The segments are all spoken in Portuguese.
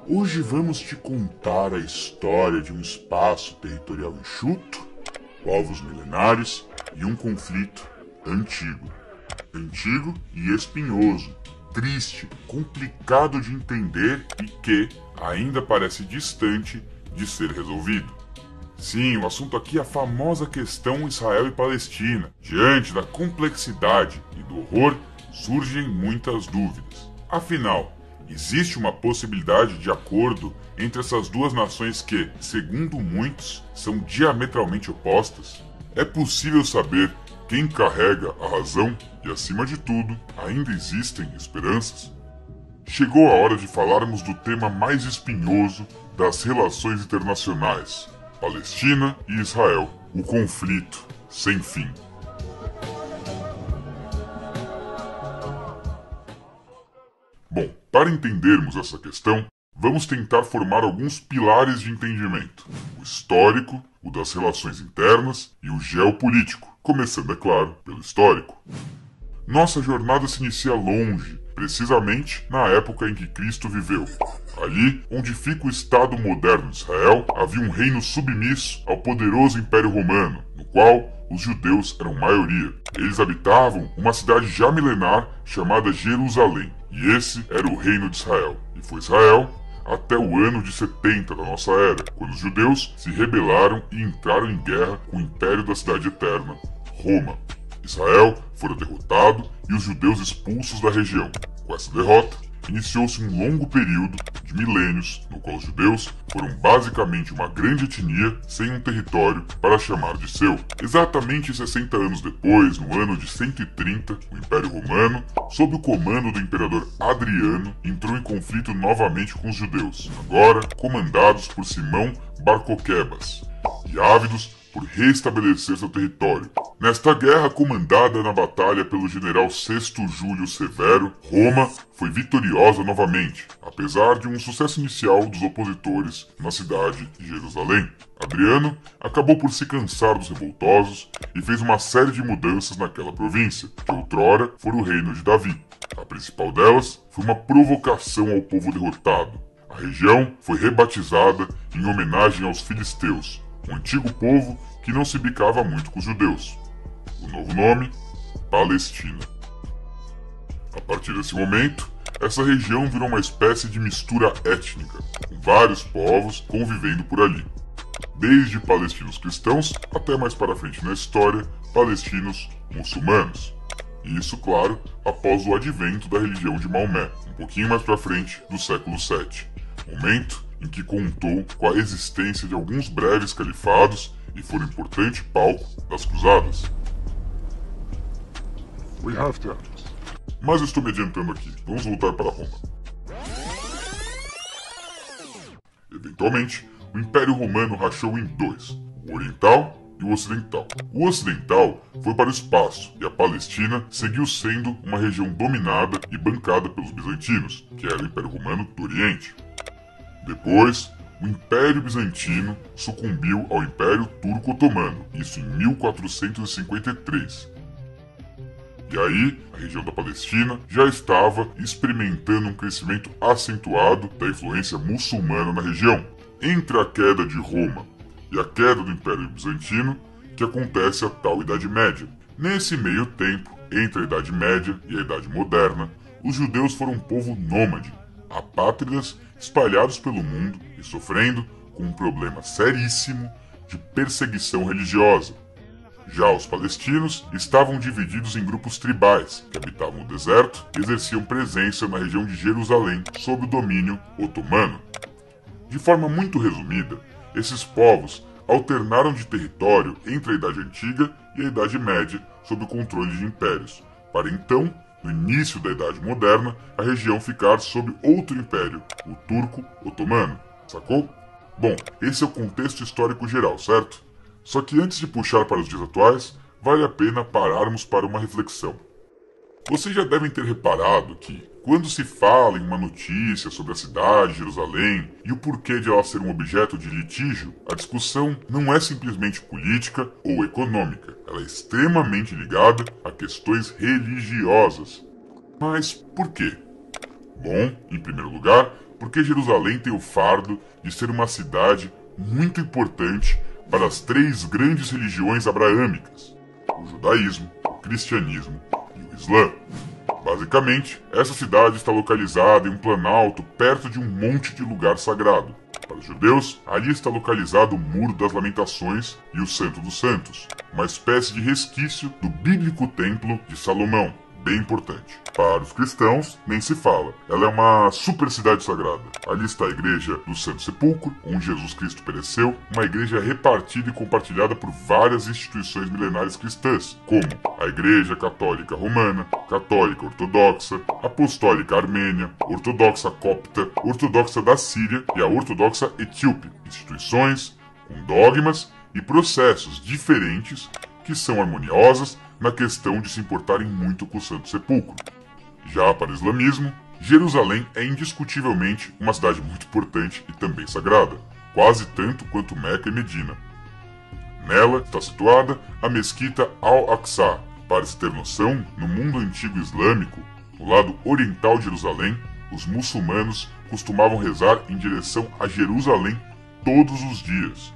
Hoje vamos te contar a história de um espaço territorial enxuto, povos milenares e um conflito antigo. Antigo e espinhoso, triste, complicado de entender e que ainda parece distante de ser resolvido. Sim, o assunto aqui é a famosa questão Israel e Palestina. Diante da complexidade e do horror, surgem muitas dúvidas. Afinal, existe uma possibilidade de acordo entre essas duas nações que, segundo muitos, são diametralmente opostas? É possível saber quem carrega a razão e, acima de tudo, ainda existem esperanças? Chegou a hora de falarmos do tema mais espinhoso das relações internacionais: Palestina e Israel, o conflito sem fim. Bom, para entendermos essa questão, vamos tentar formar alguns pilares de entendimento: o histórico, o das relações internas e o geopolítico, começando, é claro, pelo histórico. Nossa jornada se inicia longe, precisamente na época em que Cristo viveu. Ali, onde fica o Estado moderno de Israel, havia um reino submisso ao poderoso Império Romano, no qual os judeus eram maioria. Eles habitavam uma cidade já milenar chamada Jerusalém, e esse era o reino de Israel. E foi Israel até o ano de 70 da nossa era, quando os judeus se rebelaram e entraram em guerra com o Império da Cidade Eterna, Roma. Israel fora derrotado e os judeus expulsos da região. Com essa derrota, iniciou-se um longo período de milênios no qual os judeus foram basicamente uma grande etnia sem um território para chamar de seu. Exatamente 60 anos depois, no ano de 130, o Império Romano, sob o comando do imperador Adriano, entrou em conflito novamente com os judeus, agora comandados por Simão Bar Coquebas, e ávidos por restabelecer seu território. Nesta guerra, comandada na batalha pelo general Sexto Júlio Severo, Roma foi vitoriosa novamente, apesar de um sucesso inicial dos opositores na cidade de Jerusalém. Adriano acabou por se cansar dos revoltosos e fez uma série de mudanças naquela província, que outrora fora o reino de Davi. A principal delas foi uma provocação ao povo derrotado. A região foi rebatizada em homenagem aos filisteus, um antigo povo que não se bicava muito com os judeus. O novo nome: Palestina. A partir desse momento, essa região virou uma espécie de mistura étnica, com vários povos convivendo por ali. Desde palestinos cristãos até mais para frente na história, palestinos muçulmanos. E isso, claro, após o advento da religião de Maomé, um pouquinho mais para frente do século VII. Momento em que contou com a existência de alguns breves califados e foi um importante palco das cruzadas. Mas eu estou me adiantando aqui, vamos voltar para Roma. Eventualmente, o Império Romano rachou em dois, o Oriental e o Ocidental. O Ocidental foi para o espaço e a Palestina seguiu sendo uma região dominada e bancada pelos bizantinos, que era o Império Romano do Oriente. Depois, o Império Bizantino sucumbiu ao Império Turco-Otomano, isso em 1453. E aí, a região da Palestina já estava experimentando um crescimento acentuado da influência muçulmana na região. Entre a queda de Roma e a queda do Império Bizantino, que acontece a tal Idade Média. Nesse meio tempo, entre a Idade Média e a Idade Moderna, os judeus foram um povo nômade, apátridas espalhados pelo mundo e sofrendo com um problema seríssimo de perseguição religiosa. Já os palestinos estavam divididos em grupos tribais, que habitavam o deserto e exerciam presença na região de Jerusalém sob o domínio otomano. De forma muito resumida, esses povos alternaram de território entre a Idade Antiga e a Idade Média sob o controle de impérios, para então, no início da Idade Moderna, a região ficar sob outro império, o Turco-Otomano. Sacou? Bom, esse é o contexto histórico geral, certo? Só que antes de puxar para os dias atuais, vale a pena pararmos para uma reflexão. Vocês já devem ter reparado que, quando se fala em uma notícia sobre a cidade de Jerusalém e o porquê de ela ser um objeto de litígio, a discussão não é simplesmente política ou econômica. Ela é extremamente ligada a questões religiosas. Mas por quê? Bom, em primeiro lugar, porque Jerusalém tem o fardo de ser uma cidade muito importante para as três grandes religiões abraâmicas: o judaísmo, o cristianismo e o islã. Basicamente, essa cidade está localizada em um planalto perto de um monte de lugar sagrado. Para os judeus, ali está localizado o Muro das Lamentações e o Santo dos Santos, uma espécie de resquício do bíblico Templo de Salomão, bem importante. Para os cristãos, nem se fala. Ela é uma super cidade sagrada. Ali está a igreja do Santo Sepulcro, onde Jesus Cristo pereceu, uma igreja repartida e compartilhada por várias instituições milenares cristãs, como a Igreja Católica Romana, Católica Ortodoxa, Apostólica Armênia, Ortodoxa Copta, Ortodoxa da Síria e a Ortodoxa Etíope, instituições com dogmas e processos diferentes que são harmoniosas na questão de se importarem muito com o Santo Sepulcro. Já para o islamismo, Jerusalém é indiscutivelmente uma cidade muito importante e também sagrada, quase tanto quanto Meca e Medina. Nela está situada a Mesquita Al-Aqsa. Para se ter noção, no mundo antigo islâmico, no lado oriental de Jerusalém, os muçulmanos costumavam rezar em direção a Jerusalém todos os dias.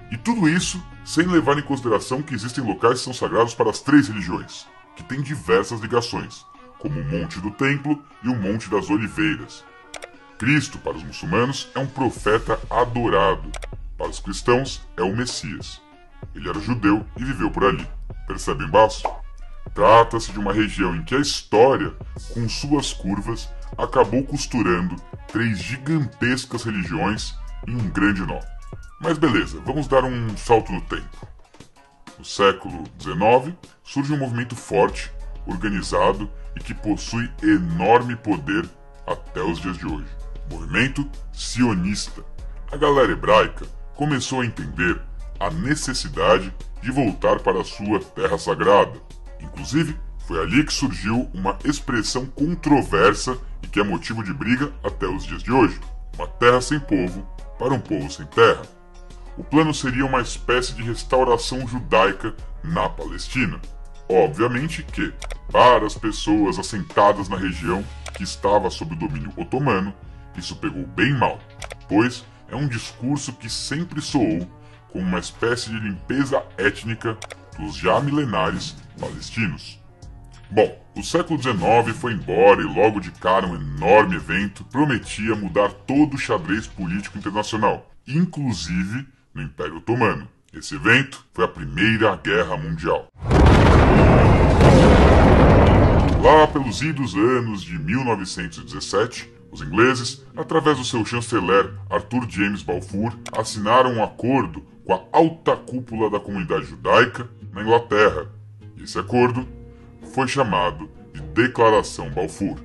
E tudo isso sem levar em consideração que existem locais que são sagrados para as três religiões, que têm diversas ligações, como o Monte do Templo e o Monte das Oliveiras. Cristo, para os muçulmanos, é um profeta adorado. Para os cristãos, é o Messias. Ele era judeu e viveu por ali. Percebe embaixo? Trata-se de uma região em que a história, com suas curvas, acabou costurando três gigantescas religiões em um grande nó. Mas beleza, vamos dar um salto no tempo. No século XIX, surge um movimento forte, organizado e que possui enorme poder até os dias de hoje. Movimento sionista. A galera hebraica começou a entender a necessidade de voltar para a sua terra sagrada. Inclusive, foi ali que surgiu uma expressão controversa e que é motivo de briga até os dias de hoje: uma terra sem povo para um povo sem terra. O plano seria uma espécie de restauração judaica na Palestina. Obviamente que, para as pessoas assentadas na região que estava sob o domínio otomano, isso pegou bem mal, pois é um discurso que sempre soou como uma espécie de limpeza étnica dos já milenares palestinos. Bom, o século XIX foi embora e logo de cara um enorme evento prometia mudar todo o xadrez político internacional, inclusive no Império Otomano. Esse evento foi a Primeira Guerra Mundial. Lá pelos idos anos de 1917, os ingleses, através do seu chanceler Arthur James Balfour, assinaram um acordo com a alta cúpula da comunidade judaica na Inglaterra. Esse acordo foi chamado de Declaração Balfour.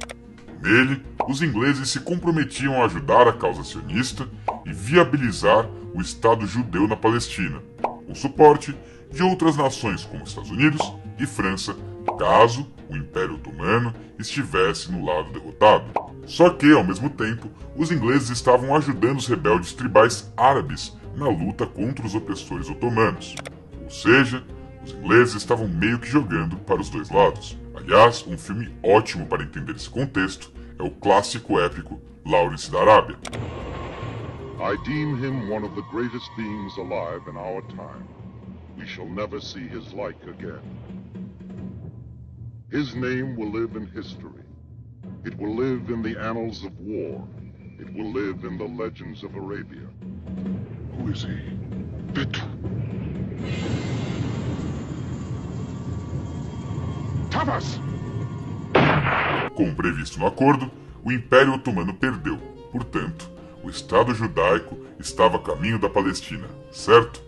Nele, os ingleses se comprometiam a ajudar a causa sionista e viabilizar o Estado judeu na Palestina, com suporte de outras nações como Estados Unidos e França, caso o Império Otomano estivesse no lado derrotado. Só que, ao mesmo tempo, os ingleses estavam ajudando os rebeldes tribais árabes na luta contra os opressores otomanos. Ou seja, os ingleses estavam meio que jogando para os dois lados. Aliás, um filme ótimo para entender esse contexto é o clássico épico Lawrence da Arábia. I deem him one of the greatest beings alive in our time. We shall never see his like again. His name will live in history. It will live in the annals of war. It will live in the legends of Arabia. Who is he? Victor. Tavas! Como previsto no acordo, o Império Otomano perdeu. Portanto, o Estado judaico estava a caminho da Palestina, certo?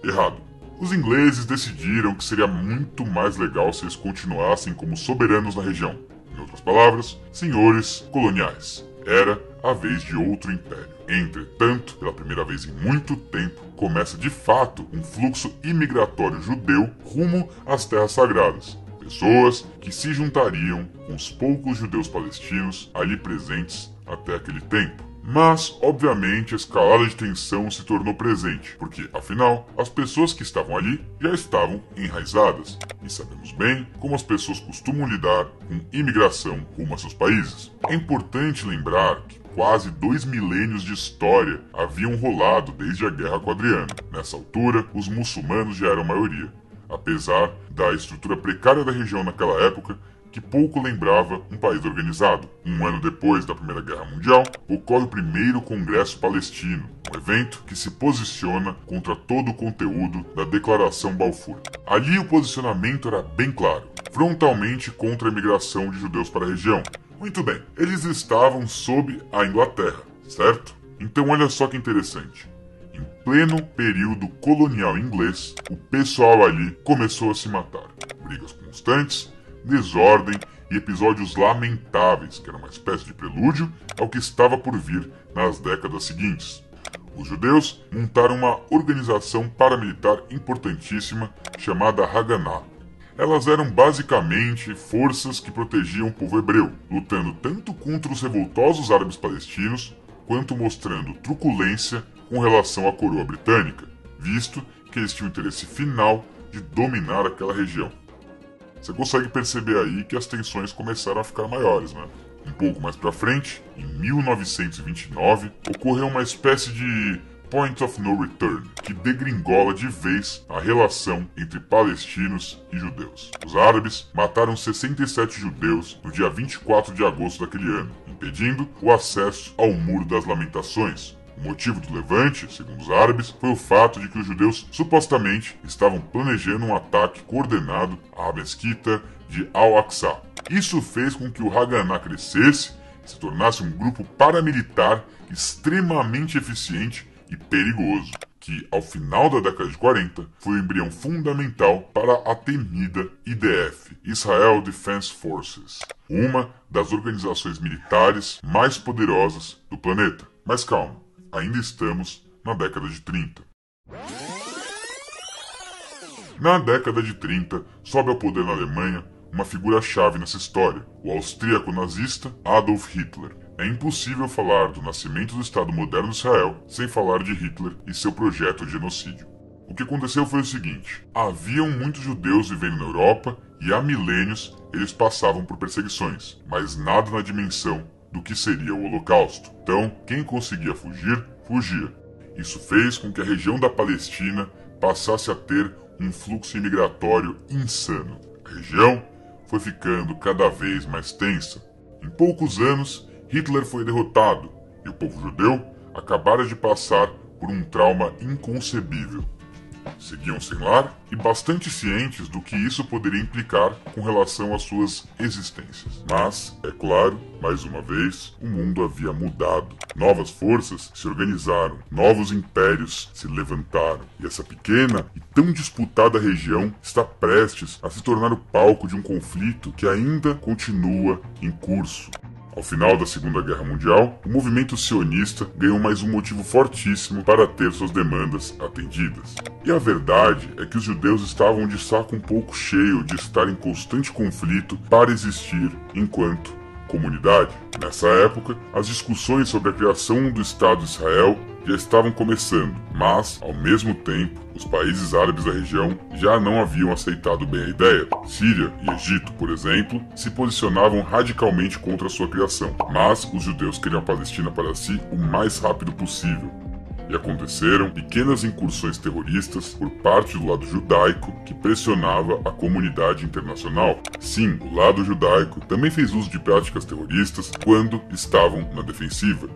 Errado. Os ingleses decidiram que seria muito mais legal se eles continuassem como soberanos na região. Em outras palavras, senhores coloniais. Era a vez de outro império. Entretanto, pela primeira vez em muito tempo, começa de fato um fluxo imigratório judeu rumo às terras sagradas. Pessoas que se juntariam com os poucos judeus palestinos ali presentes até aquele tempo. Mas, obviamente, a escalada de tensão se tornou presente, porque, afinal, as pessoas que estavam ali já estavam enraizadas, e sabemos bem como as pessoas costumam lidar com imigração rumo a seus países. É importante lembrar que quase 2 milênios de história haviam rolado desde a Guerra com Adriano. Nessa altura, os muçulmanos já eram maioria, apesar da estrutura precária da região naquela época, que pouco lembrava um país organizado. Um ano depois da Primeira Guerra Mundial, ocorre o primeiro Congresso Palestino, um evento que se posiciona contra todo o conteúdo da Declaração Balfour. Ali o posicionamento era bem claro, frontalmente contra a imigração de judeus para a região. Muito bem, eles estavam sob a Inglaterra, certo? Então olha só que interessante. Em pleno período colonial inglês, o pessoal ali começou a se matar. Brigas constantes, desordem e episódios lamentáveis, que era uma espécie de prelúdio ao que estava por vir nas décadas seguintes. Os judeus montaram uma organização paramilitar importantíssima chamada Haganah. Elas eram basicamente forças que protegiam o povo hebreu, lutando tanto contra os revoltosos árabes palestinos, quanto mostrando truculência com relação à coroa britânica, visto que eles tinham o interesse final de dominar aquela região. Você consegue perceber aí que as tensões começaram a ficar maiores, né? Um pouco mais pra frente, em 1929, ocorreu uma espécie de point of no return, que degringola de vez a relação entre palestinos e judeus. Os árabes mataram 67 judeus no dia 24 de agosto daquele ano, impedindo o acesso ao Muro das Lamentações. O motivo do levante, segundo os árabes, foi o fato de que os judeus supostamente estavam planejando um ataque coordenado à mesquita de Al-Aqsa. Isso fez com que o Haganah crescesse e se tornasse um grupo paramilitar extremamente eficiente e perigoso, que, ao final da década de 40, foi o embrião fundamental para a temida IDF, Israel Defense Forces, uma das organizações militares mais poderosas do planeta. Mas calma, ainda estamos na década de 30. Na década de 30, sobe ao poder na Alemanha uma figura-chave nessa história, o austríaco nazista Adolf Hitler. É impossível falar do nascimento do Estado moderno de Israel sem falar de Hitler e seu projeto de genocídio. O que aconteceu foi o seguinte: haviam muitos judeus vivendo na Europa e há milênios eles passavam por perseguições, mas nada na dimensão do que seria o Holocausto. Então, quem conseguia fugir, fugia. Isso fez com que a região da Palestina passasse a ter um fluxo imigratório insano. A região foi ficando cada vez mais tensa. Em poucos anos, Hitler foi derrotado e o povo judeu acabara de passar por um trauma inconcebível. Seguiam sem lar e bastante cientes do que isso poderia implicar com relação às suas existências. Mas, é claro, mais uma vez, o mundo havia mudado. Novas forças se organizaram, novos impérios se levantaram, e essa pequena e tão disputada região está prestes a se tornar o palco de um conflito que ainda continua em curso. Ao final da Segunda Guerra Mundial, o movimento sionista ganhou mais um motivo fortíssimo para ter suas demandas atendidas. E a verdade é que os judeus estavam de saco um pouco cheio de estar em constante conflito para existir enquanto comunidade. Nessa época, as discussões sobre a criação do Estado de Israel já estavam começando, mas, ao mesmo tempo, os países árabes da região já não haviam aceitado bem a ideia. Síria e Egito, por exemplo, se posicionavam radicalmente contra a sua criação, mas os judeus queriam a Palestina para si o mais rápido possível. E aconteceram pequenas incursões terroristas por parte do lado judaico que pressionava a comunidade internacional. Sim, o lado judaico também fez uso de práticas terroristas quando estavam na defensiva.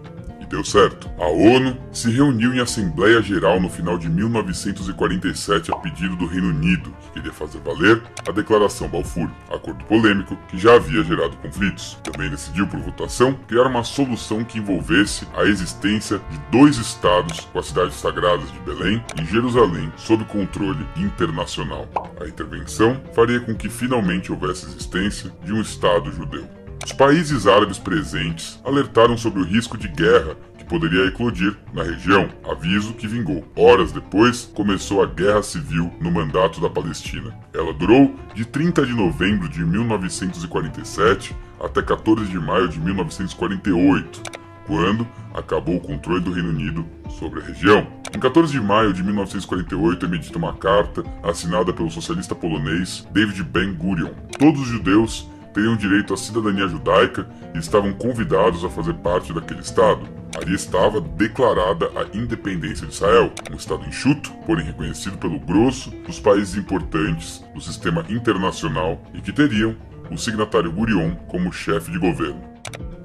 Deu certo. A ONU se reuniu em Assembleia Geral no final de 1947 a pedido do Reino Unido, que queria fazer valer a Declaração Balfour, acordo polêmico que já havia gerado conflitos. Também decidiu por votação criar uma solução que envolvesse a existência de 2 estados com as cidades sagradas de Belém e Jerusalém sob controle internacional. A intervenção faria com que finalmente houvesse existência de um Estado judeu. Os países árabes presentes alertaram sobre o risco de guerra que poderia eclodir na região, aviso que vingou. Horas depois, começou a Guerra Civil no mandato da Palestina. Ela durou de 30 de novembro de 1947 até 14 de maio de 1948. quando acabou o controle do Reino Unido sobre a região. Em 14 de maio de 1948 é emitida uma carta assinada pelo socialista polonês David Ben-Gurion. Todos os judeus teriam direito à cidadania judaica e estavam convidados a fazer parte daquele Estado. Ali estava declarada a independência de Israel, um Estado enxuto, porém reconhecido pelo grosso dos países importantes do sistema internacional e que teriam o signatário Gurion como chefe de governo.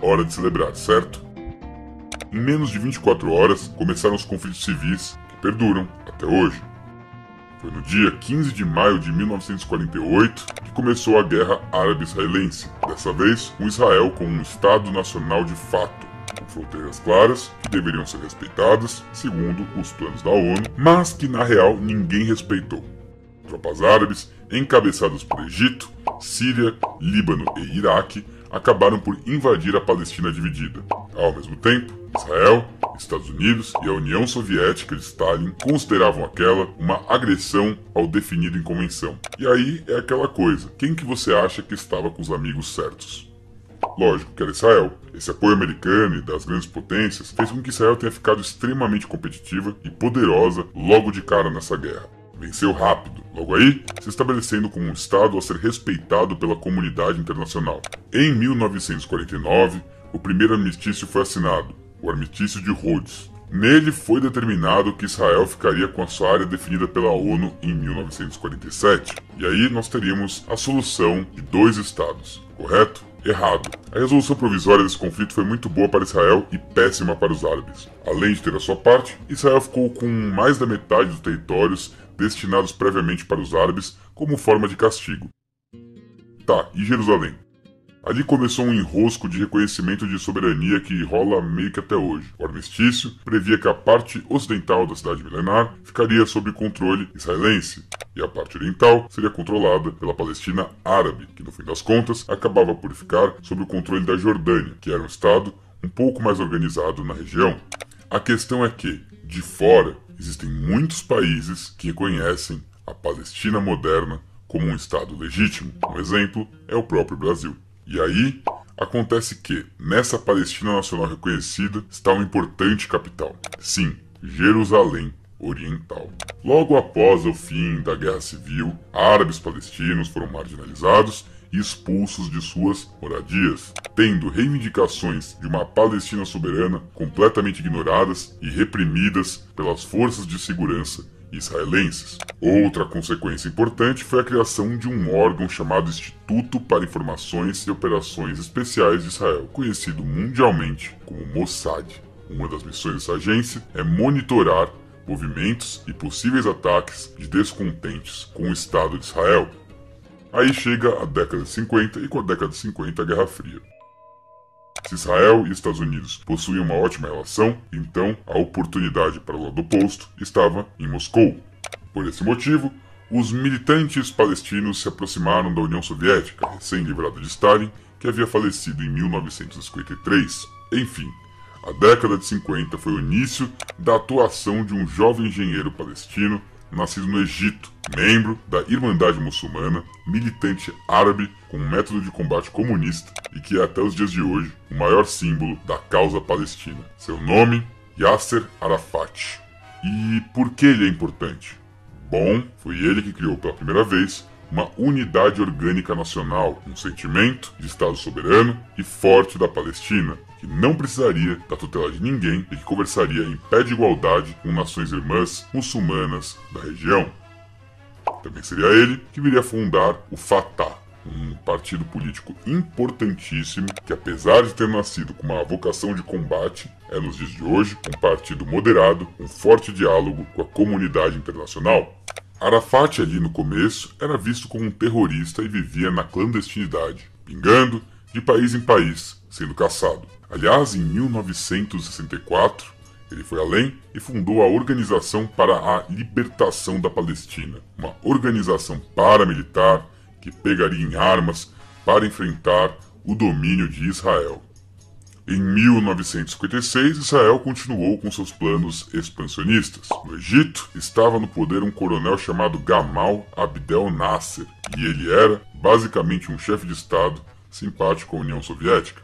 Hora de celebrar, certo? Em menos de 24 horas, começaram os conflitos civis que perduram até hoje. Foi no dia 15 de maio de 1948 que começou a Guerra Árabe-Israelense. Dessa vez, um Israel como um Estado nacional de fato, com fronteiras claras que deveriam ser respeitadas, segundo os planos da ONU, mas que na real ninguém respeitou. Tropas árabes, encabeçadas por Egito, Síria, Líbano e Iraque, acabaram por invadir a Palestina dividida. Ao mesmo tempo, Israel, Estados Unidos e a União Soviética de Stalin consideravam aquela uma agressão ao definido em convenção. E aí é aquela coisa, quem que você acha que estava com os amigos certos? Lógico que era Israel. Esse apoio americano e das grandes potências fez com que Israel tenha ficado extremamente competitiva e poderosa logo de cara nessa guerra. Venceu rápido, logo aí, se estabelecendo como um Estado a ser respeitado pela comunidade internacional. Em 1949, o primeiro armistício foi assinado, o Armistício de Rhodes. Nele foi determinado que Israel ficaria com a sua área definida pela ONU em 1947. E aí nós teríamos a solução de 2 estados, correto? Errado. A resolução provisória desse conflito foi muito boa para Israel e péssima para os árabes. Além de ter a sua parte, Israel ficou com mais da metade dos territórios destinados previamente para os árabes como forma de castigo. Tá, e Jerusalém? Ali começou um enrosco de reconhecimento de soberania que rola meio que até hoje. O armistício previa que a parte ocidental da cidade milenar ficaria sob controle israelense, e a parte oriental seria controlada pela Palestina árabe, que no fim das contas acabava por ficar sob o controle da Jordânia, que era um estado um pouco mais organizado na região. A questão é que, de fora, existem muitos países que reconhecem a Palestina moderna como um estado legítimo. Um exemplo é o próprio Brasil. E aí, acontece que, nessa Palestina nacional reconhecida, está uma importante capital. Sim, Jerusalém Oriental. Logo após o fim da Guerra Civil, árabes palestinos foram marginalizados e expulsos de suas moradias, tendo reivindicações de uma Palestina soberana completamente ignoradas e reprimidas pelas forças de segurança israelenses. Outra consequência importante foi a criação de um órgão chamado Instituto para Informações e Operações Especiais de Israel, conhecido mundialmente como Mossad. Uma das missões dessa agência é monitorar movimentos e possíveis ataques de descontentes com o Estado de Israel. Aí chega a década de 50 e com a década de 50 a Guerra Fria. Se Israel e Estados Unidos possuíam uma ótima relação, então a oportunidade para o lado oposto estava em Moscou. Por esse motivo, os militantes palestinos se aproximaram da União Soviética, recém-livrada de Stalin, que havia falecido em 1953. Enfim, a década de 50 foi o início da atuação de um jovem engenheiro palestino nascido no Egito, membro da Irmandade Muçulmana, militante árabe com um método de combate comunista e que é até os dias de hoje o maior símbolo da causa palestina. Seu nome, Yasser Arafat. E por que ele é importante? Bom, foi ele que criou pela primeira vez uma unidade orgânica nacional, um sentimento de Estado soberano e forte da Palestina, que não precisaria da tutela de ninguém e que conversaria em pé de igualdade com nações irmãs muçulmanas da região. Também seria ele que viria a fundar o Fatah, um partido político importantíssimo que, apesar de ter nascido com uma vocação de combate, é nos dias de hoje um partido moderado, com forte diálogo com a comunidade internacional. Arafat, ali no começo, era visto como um terrorista e vivia na clandestinidade, pingando de país em país, sendo caçado. Aliás, em 1964, ele foi além e fundou a Organização para a Libertação da Palestina, uma organização paramilitar que pegaria em armas para enfrentar o domínio de Israel. Em 1956, Israel continuou com seus planos expansionistas. No Egito, estava no poder um coronel chamado Gamal Abdel Nasser, e ele era, basicamente, um chefe de Estado simpático à União Soviética.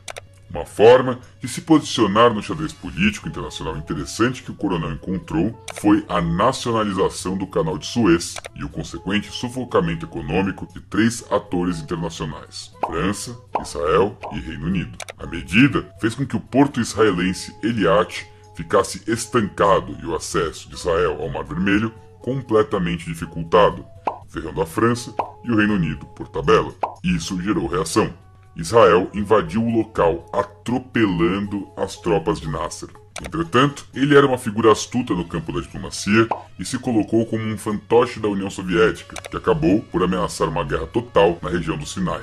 Uma forma de se posicionar no xadrez político internacional interessante que o coronel encontrou foi a nacionalização do Canal de Suez e o consequente sufocamento econômico de 3 atores internacionais: França, Israel e Reino Unido. A medida fez com que o porto israelense Eilat ficasse estancado e o acesso de Israel ao Mar Vermelho completamente dificultado, ferrando a França e o Reino Unido por tabela. Isso gerou reação. Israel invadiu o local, atropelando as tropas de Nasser. Entretanto, ele era uma figura astuta no campo da diplomacia e se colocou como um fantoche da União Soviética, que acabou por ameaçar uma guerra total na região do Sinai.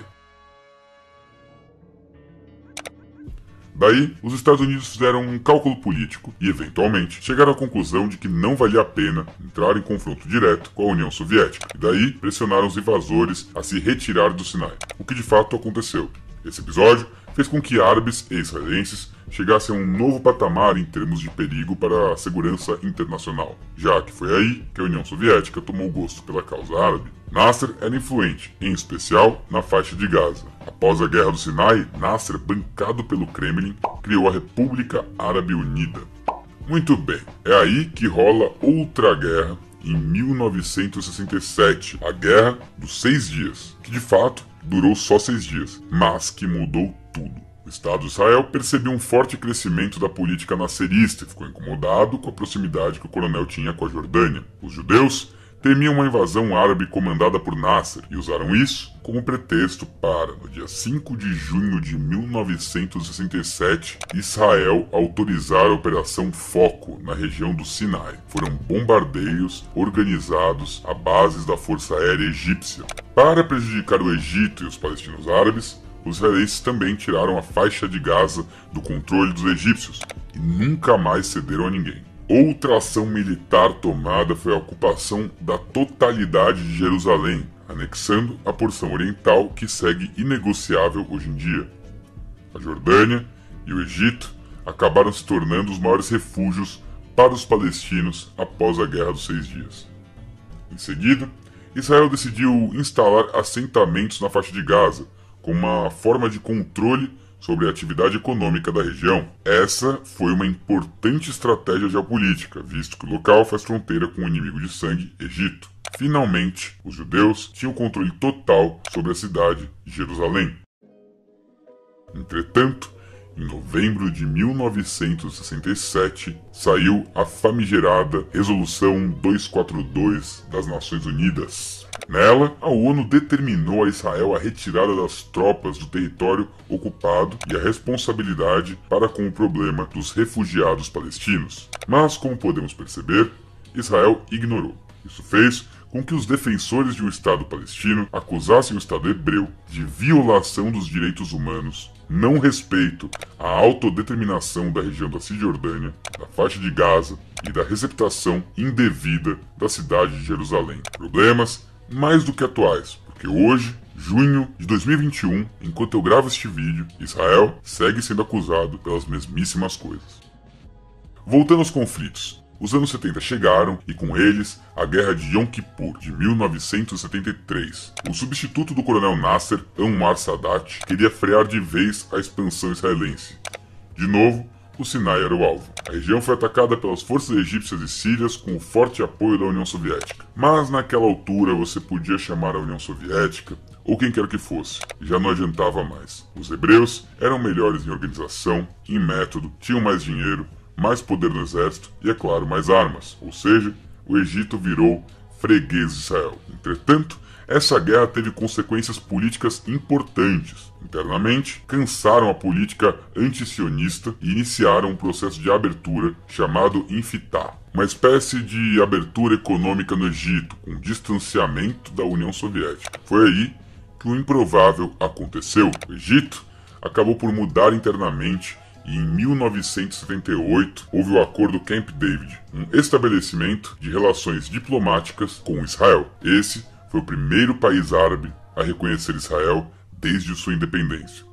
Daí, os Estados Unidos fizeram um cálculo político e, eventualmente, chegaram à conclusão de que não valia a pena entrar em confronto direto com a União Soviética, e daí pressionaram os invasores a se retirar do Sinai, o que de fato aconteceu. Esse episódio fez com que árabes e israelenses chegassem a um novo patamar em termos de perigo para a segurança internacional, já que foi aí que a União Soviética tomou gosto pela causa árabe. Nasser era influente, em especial na faixa de Gaza. Após a Guerra do Sinai, Nasser, bancado pelo Kremlin, criou a República Árabe Unida. Muito bem, é aí que rola outra guerra em 1967, a Guerra dos 6 Dias, que de fato durou só 6 dias, mas que mudou tudo. O Estado de Israel percebeu um forte crescimento da política nasserista e ficou incomodado com a proximidade que o coronel tinha com a Jordânia. Os judeus temiam uma invasão árabe comandada por Nasser e usaram isso como pretexto para, no dia 5 de junho de 1967, Israel autorizar a Operação Foco na região do Sinai. Foram bombardeios organizados a bases da Força Aérea Egípcia. Para prejudicar o Egito e os palestinos árabes, os israelenses também tiraram a faixa de Gaza do controle dos egípcios e nunca mais cederam a ninguém. Outra ação militar tomada foi a ocupação da totalidade de Jerusalém, anexando a porção oriental que segue inegociável hoje em dia. A Jordânia e o Egito acabaram se tornando os maiores refúgios para os palestinos após a Guerra dos 6 Dias. Em seguida, Israel decidiu instalar assentamentos na faixa de Gaza, como uma forma de controle sobre a atividade econômica da região. Essa foi uma importante estratégia geopolítica, visto que o local faz fronteira com o inimigo de sangue, Egito. Finalmente, os judeus tinham controle total sobre a cidade de Jerusalém. Entretanto, em novembro de 1967, saiu a famigerada Resolução 242 das Nações Unidas. Nela, a ONU determinou a Israel a retirada das tropas do território ocupado e a responsabilidade para com o problema dos refugiados palestinos. Mas, como podemos perceber, Israel ignorou. Isso fez com que os defensores de um Estado palestino acusassem o Estado hebreu de violação dos direitos humanos, não respeito à autodeterminação da região da Cisjordânia, da faixa de Gaza e da receptação indevida da cidade de Jerusalém. Problemas mais do que atuais, porque hoje, junho de 2021, enquanto eu gravo este vídeo, Israel segue sendo acusado pelas mesmíssimas coisas. Voltando aos conflitos. Os anos 70 chegaram e com eles a Guerra de Yom Kippur, de 1973. O substituto do coronel Nasser, Anwar Sadat, queria frear de vez a expansão israelense. De novo, o Sinai era o alvo. A região foi atacada pelas forças egípcias e sírias com o forte apoio da União Soviética. Mas naquela altura você podia chamar a União Soviética ou quem quer que fosse, já não adiantava mais. Os hebreus eram melhores em organização, em método, tinham mais dinheiro, mais poder no exército e, é claro, mais armas, ou seja, o Egito virou freguês de Israel. Entretanto, essa guerra teve consequências políticas importantes. Internamente, cansaram a política anti-sionista e iniciaram um processo de abertura chamado Infitah, uma espécie de abertura econômica no Egito, com distanciamento da União Soviética. Foi aí que o improvável aconteceu. O Egito acabou por mudar internamente e em 1978 houve o Acordo Camp David, um estabelecimento de relações diplomáticas com Israel. Esse foi o primeiro país árabe a reconhecer Israel desde sua independência.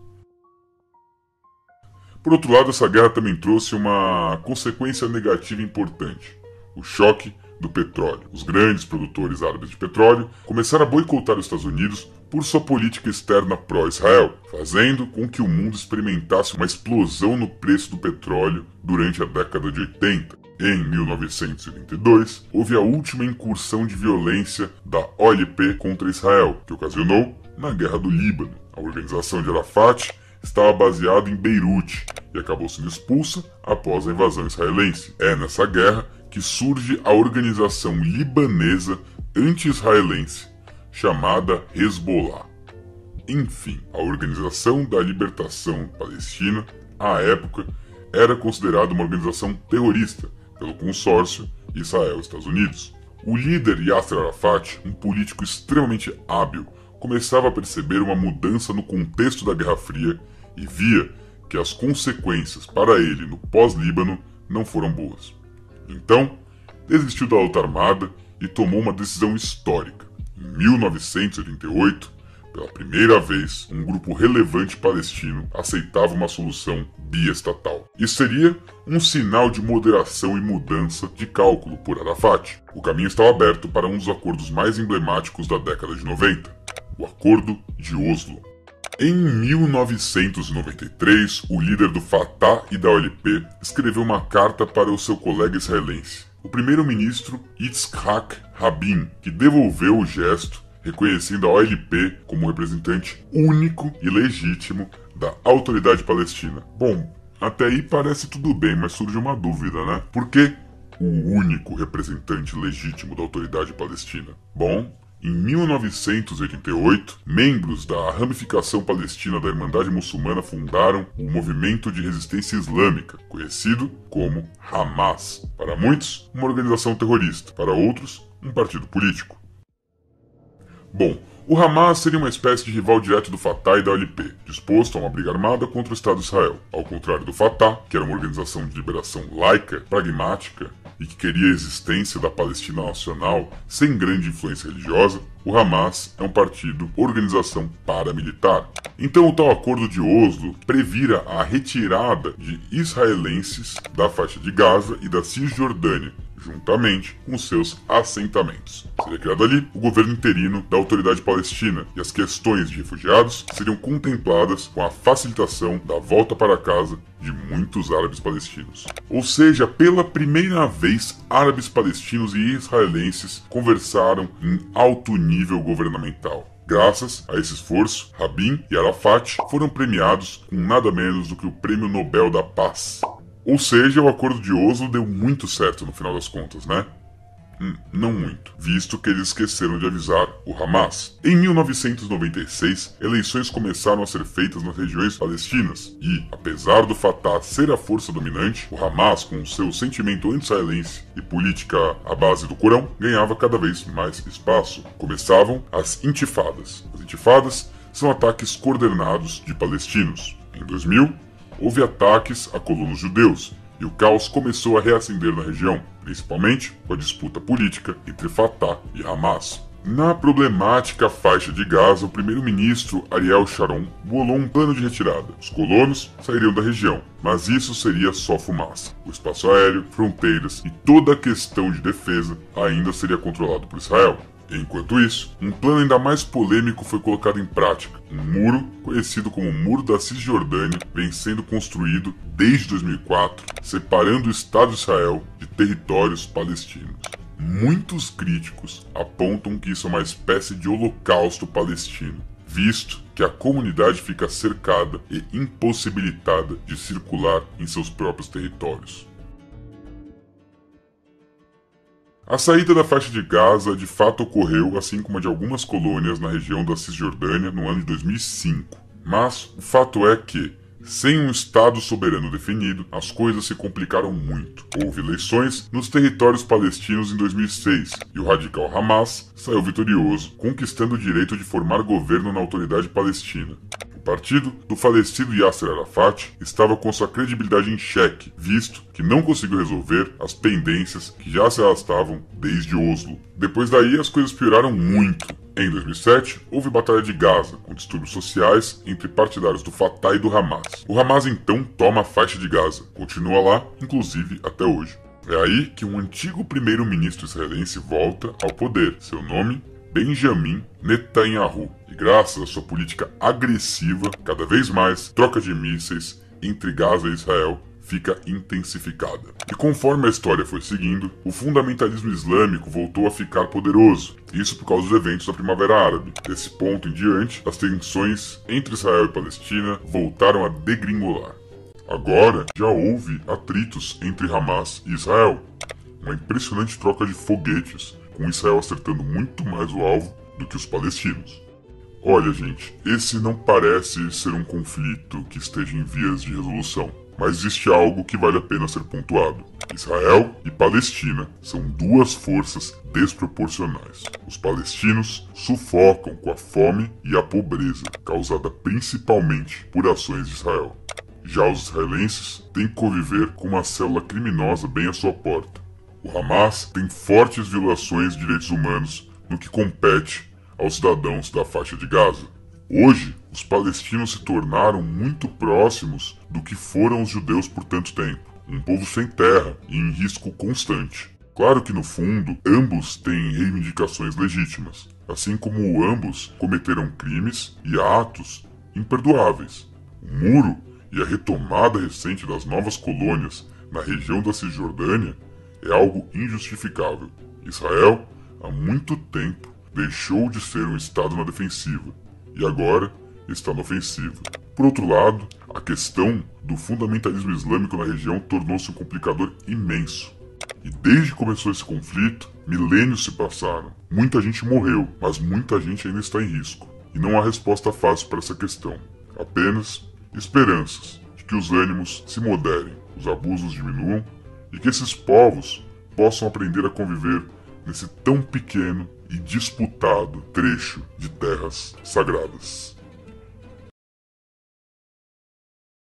Por outro lado, essa guerra também trouxe uma consequência negativa importante: o choque do petróleo. Os grandes produtores árabes de petróleo começaram a boicotar os Estados Unidos por sua política externa pró-Israel, fazendo com que o mundo experimentasse uma explosão no preço do petróleo durante a década de 80. Em 1982, houve a última incursão de violência da OLP contra Israel, que ocasionou na Guerra do Líbano. A organização de Arafat estava baseada em Beirute e acabou sendo expulsa após a invasão israelense. É nessa guerra que surge a organização libanesa anti-israelense, chamada Hezbollah. Enfim, a Organização da Libertação Palestina, à época, era considerada uma organização terrorista pelo consórcio Israel-Estados Unidos. O líder Yasser Arafat, um político extremamente hábil, começava a perceber uma mudança no contexto da Guerra Fria e via que as consequências para ele no pós-Líbano não foram boas. Então, desistiu da luta armada e tomou uma decisão histórica. Em 1988, pela primeira vez, um grupo relevante palestino aceitava uma solução biestatal. Isso seria um sinal de moderação e mudança de cálculo por Arafat. O caminho estava aberto para um dos acordos mais emblemáticos da década de 90, o Acordo de Oslo. Em 1993, o líder do Fatah e da OLP escreveu uma carta para o seu colega israelense, o primeiro-ministro Yitzhak Rabin, que devolveu o gesto, reconhecendo a OLP como representante único e legítimo da autoridade palestina. Bom, até aí parece tudo bem, mas surge uma dúvida, né? Por que o único representante legítimo da autoridade palestina? Bom, em 1988, membros da ramificação palestina da Irmandade Muçulmana fundaram o Movimento de Resistência Islâmica, conhecido como Hamas. Para muitos, uma organização terrorista, para outros, um partido político. Bom, o Hamas seria uma espécie de rival direto do Fatah e da OLP, disposto a uma briga armada contra o Estado de Israel. Ao contrário do Fatah, que era uma organização de liberação laica, pragmática e que queria a existência da Palestina nacional sem grande influência religiosa, o Hamas é um partido, organização paramilitar. Então o tal acordo de Oslo previra a retirada de israelenses da faixa de Gaza e da Cisjordânia, juntamente com seus assentamentos. Seria criado ali o governo interino da Autoridade Palestina e as questões de refugiados seriam contempladas com a facilitação da volta para casa de muitos árabes palestinos. Ou seja, pela primeira vez, árabes palestinos e israelenses conversaram em alto nível governamental. Graças a esse esforço, Rabin e Arafat foram premiados com nada menos do que o Prêmio Nobel da Paz. Ou seja, o Acordo de Oslo deu muito certo no final das contas, né? Não muito, visto que eles esqueceram de avisar o Hamas. Em 1996, eleições começaram a ser feitas nas regiões palestinas e, apesar do Fatah ser a força dominante, o Hamas, com seu sentimento anti-israelense e política à base do Corão, ganhava cada vez mais espaço. Começavam as intifadas. As intifadas são ataques coordenados de palestinos. Em 2000, houve ataques a colonos judeus, e o caos começou a reacender na região, principalmente com a disputa política entre Fatah e Hamas. Na problemática faixa de Gaza, o primeiro-ministro Ariel Sharon bolou um plano de retirada. Os colonos sairiam da região, mas isso seria só fumaça. O espaço aéreo, fronteiras e toda a questão de defesa ainda seria controlado por Israel. Enquanto isso, um plano ainda mais polêmico foi colocado em prática. Um muro, conhecido como Muro da Cisjordânia, vem sendo construído desde 2004, separando o Estado de Israel de territórios palestinos. Muitos críticos apontam que isso é uma espécie de holocausto palestino, visto que a comunidade fica cercada e impossibilitada de circular em seus próprios territórios. A saída da faixa de Gaza de fato ocorreu, assim como a de algumas colônias na região da Cisjordânia no ano de 2005. Mas o fato é que, sem um Estado soberano definido, as coisas se complicaram muito. Houve eleições nos territórios palestinos em 2006 e o radical Hamas saiu vitorioso, conquistando o direito de formar governo na autoridade palestina. O partido do falecido Yasser Arafat estava com sua credibilidade em xeque, visto que não conseguiu resolver as pendências que já se arrastavam desde Oslo. Depois daí, as coisas pioraram muito. Em 2007, houve Batalha de Gaza, com distúrbios sociais entre partidários do Fatah e do Hamas. O Hamas então toma a faixa de Gaza, continua lá, inclusive até hoje. É aí que um antigo primeiro-ministro israelense volta ao poder. Seu nome, Benjamin Netanyahu. E graças à sua política agressiva, cada vez mais troca de mísseis entre Gaza e Israel fica intensificada. E conforme a história foi seguindo, o fundamentalismo islâmico voltou a ficar poderoso, isso por causa dos eventos da Primavera Árabe. Desse ponto em diante, as tensões entre Israel e Palestina voltaram a degringolar. Agora, já houve atritos entre Hamas e Israel. Uma impressionante troca de foguetes, com Israel acertando muito mais o alvo do que os palestinos. Olha, gente, esse não parece ser um conflito que esteja em vias de resolução, mas existe algo que vale a pena ser pontuado. Israel e Palestina são duas forças desproporcionais. Os palestinos sufocam com a fome e a pobreza, causada principalmente por ações de Israel. Já os israelenses têm que conviver com uma célula criminosa bem à sua porta. O Hamas tem fortes violações de direitos humanos no que compete aos cidadãos da faixa de Gaza. Hoje, os palestinos se tornaram muito próximos do que foram os judeus por tanto tempo, um povo sem terra e em risco constante. Claro que no fundo, ambos têm reivindicações legítimas, assim como ambos cometeram crimes e atos imperdoáveis. O muro e a retomada recente das novas colônias na região da Cisjordânia é algo injustificável. Israel, há muito tempo, deixou de ser um estado na defensiva e agora está na ofensiva. Por outro lado, a questão do fundamentalismo islâmico na região tornou-se um complicador imenso. E desde que começou esse conflito, milênios se passaram. Muita gente morreu, mas muita gente ainda está em risco. E não há resposta fácil para essa questão. Apenas esperanças de que os ânimos se moderem, os abusos diminuam e que esses povos possam aprender a conviver nesse tão pequeno e disputado trecho de terras sagradas.